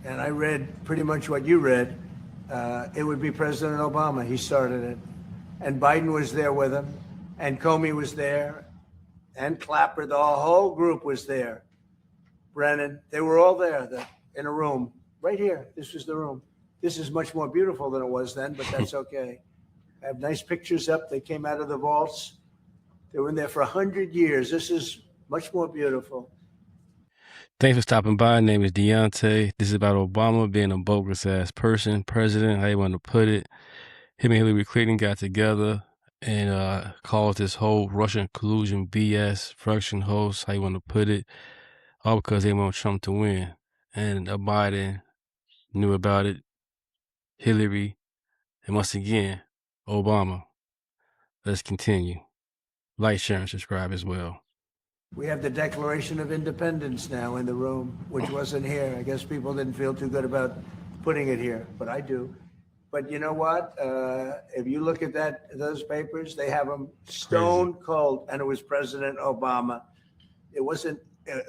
and I read pretty much what you read, it would be President Obama. He started it. And Biden was there with him, and Comey was there, and Clapper, the whole group was there. Brennan, they were all there in a room right here. This was the room. This is much more beautiful than it was then, but that's okay. I have nice pictures up. They came out of the vaults. They were in there for 100 years. This is much more beautiful. Thanks for stopping by. My name is Deunta. This is about Obama being a bogus-ass person, president, how you want to put it. Him and Hillary Clinton got together and called this whole Russian collusion BS, Russian host, how you want to put it, all because they want Trump to win. And Biden knew about it, Hillary, and once again, Obama. Let's continue. Like, share, and subscribe as well. We have the Declaration of Independence now in the room, which wasn't here. I guess people didn't feel too good about putting it here, but I do. But you know what? If you look at those papers, they have them stone cold, and it was President Obama. It wasn't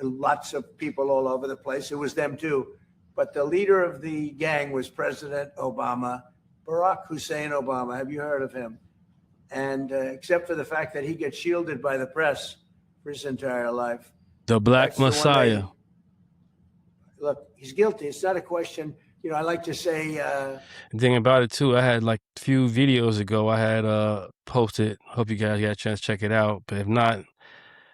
lots of people all over the place. It was them too. But the leader of the gang was President Obama, Barack Hussein Obama. Have you heard of him? And except for the fact that he gets shielded by the press for his entire life. The Black Messiah. Look, he's guilty. It's not a question. You know, I like to say. The thing about it too, I had like a few videos ago, I had posted. Hope you guys got a chance to check it out. But if not,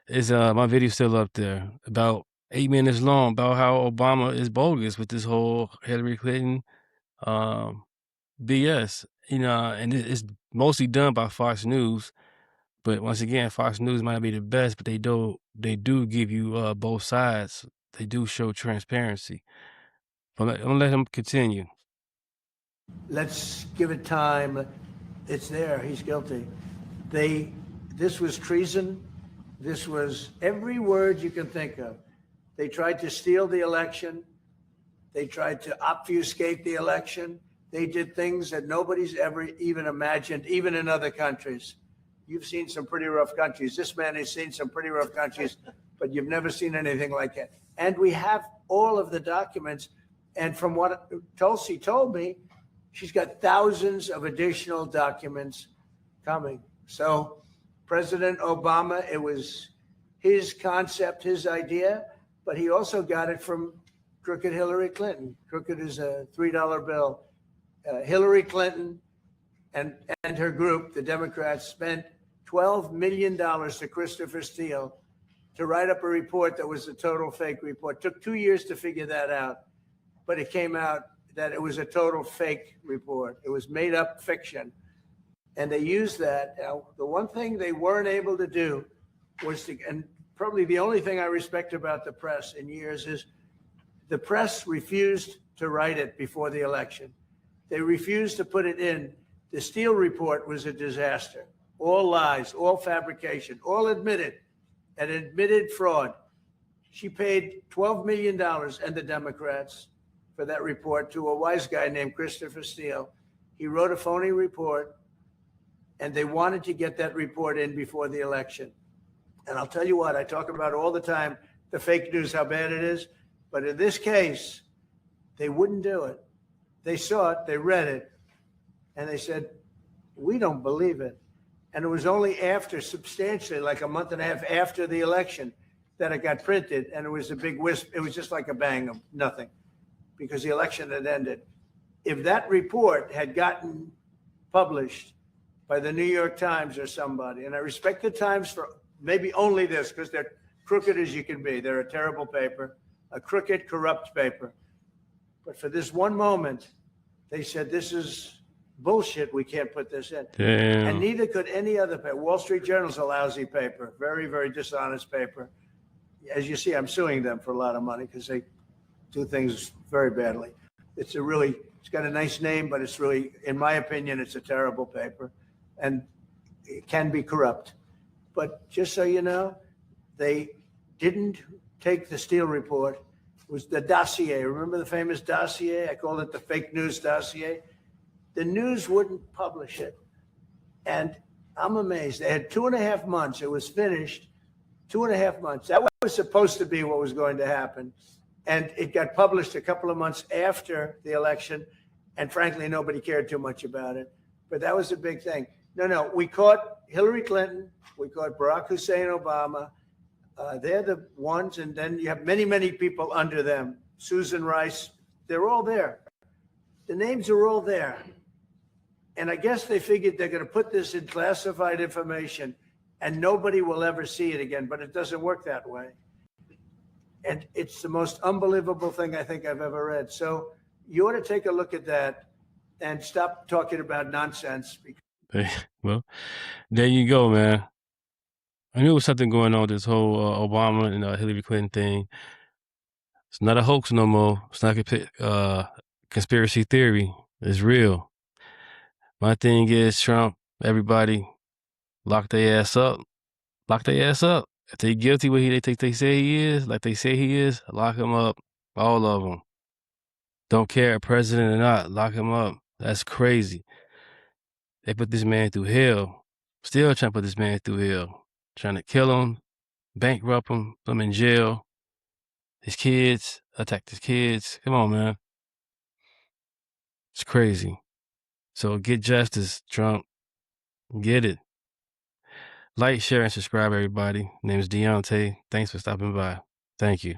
is my video still up there? About 8 minutes long about how Obama is bogus with this whole Hillary Clinton BS. You know, and it's mostly done by Fox News. But once again, Fox News might be the best, but they do give you both sides. They do show transparency. But I'm gonna let him continue. Let's give it time. It's there. He's guilty. This was treason. This was every word you can think of. They tried to steal the election. They tried to obfuscate the election. They did things that nobody's ever even imagined, even in other countries. You've seen some pretty rough countries. This man has seen some pretty rough countries, but you've never seen anything like it. And we have all of the documents. And from what Tulsi told me, she's got thousands of additional documents coming. So President Obama, it was his concept, his idea, but he also got it from crooked Hillary Clinton. Crooked is a $3 bill. Hillary Clinton and her group, the Democrats, spent $12 million to Christopher Steele to write up a report that was a total fake report. Took 2 years to figure that out, but it came out that it was a total fake report. It was made up fiction. And they used that. Now, the one thing they weren't able to do was to, and probably the only thing I respect about the press in years is the press refused to write it before the election. They refused to put it in. The Steele report was a disaster. All lies, all fabrication, all admitted, and admitted fraud. She paid $12 million, and the Democrats, for that report to a wise guy named Christopher Steele. He wrote a phony report, and they wanted to get that report in before the election. And I'll tell you what, I talk about all the time, the fake news, how bad it is. But in this case, they wouldn't do it. They saw it, they read it, and they said, we don't believe it. And it was only after, substantially, like a month and a half after the election, that it got printed, and it was a big wisp. It was just like a bang of nothing, because the election had ended. If that report had gotten published by the New York Times or somebody, and I respect the Times for maybe only this, because they're crooked as you can be. They're a terrible paper, a crooked, corrupt paper. But for this one moment, they said, this is bullshit. We can't put this in. Damn. And neither could any other paper. Wall Street Journal's a lousy paper, very, very dishonest paper. As you see, I'm suing them for a lot of money because they do things very badly. It's got a nice name, but it's really, in my opinion, it's a terrible paper, and it can be corrupt. But just so you know, they didn't take the Steele report. It was the dossier. Remember the famous dossier? I called it the fake news dossier. The news wouldn't publish it. And I'm amazed. They had 2.5 months. It was finished, 2.5 months. That was supposed to be what was going to happen. And it got published a couple of months after the election. And frankly, nobody cared too much about it. But that was a big thing. No, we caught Hillary Clinton. We caught Barack Hussein Obama. They're the ones. And then you have many, many people under them. Susan Rice. They're all there. The names are all there. And I guess they figured they're going to put this in classified information and nobody will ever see it again. But it doesn't work that way. And it's the most unbelievable thing I think I've ever read. So you ought to take a look at that and stop talking about nonsense. Well, there you go, man. I knew there was something going on with this whole Obama and Hillary Clinton thing. It's not a hoax no more. It's not a conspiracy theory. It's real. My thing is, Trump, everybody, lock their ass up. Lock their ass up. If they guilty what they say he is, like they say he is, lock him up. All of them. Don't care, president or not, lock him up. That's crazy. They put this man through hell. Still trying to put this man through hell. Trying to kill him, bankrupt him, put him in jail. His kids, attacked his kids. Come on, man. It's crazy. So get justice, Trump. Get it. Like, share, and subscribe, everybody. My name is Deunta. Thanks for stopping by. Thank you.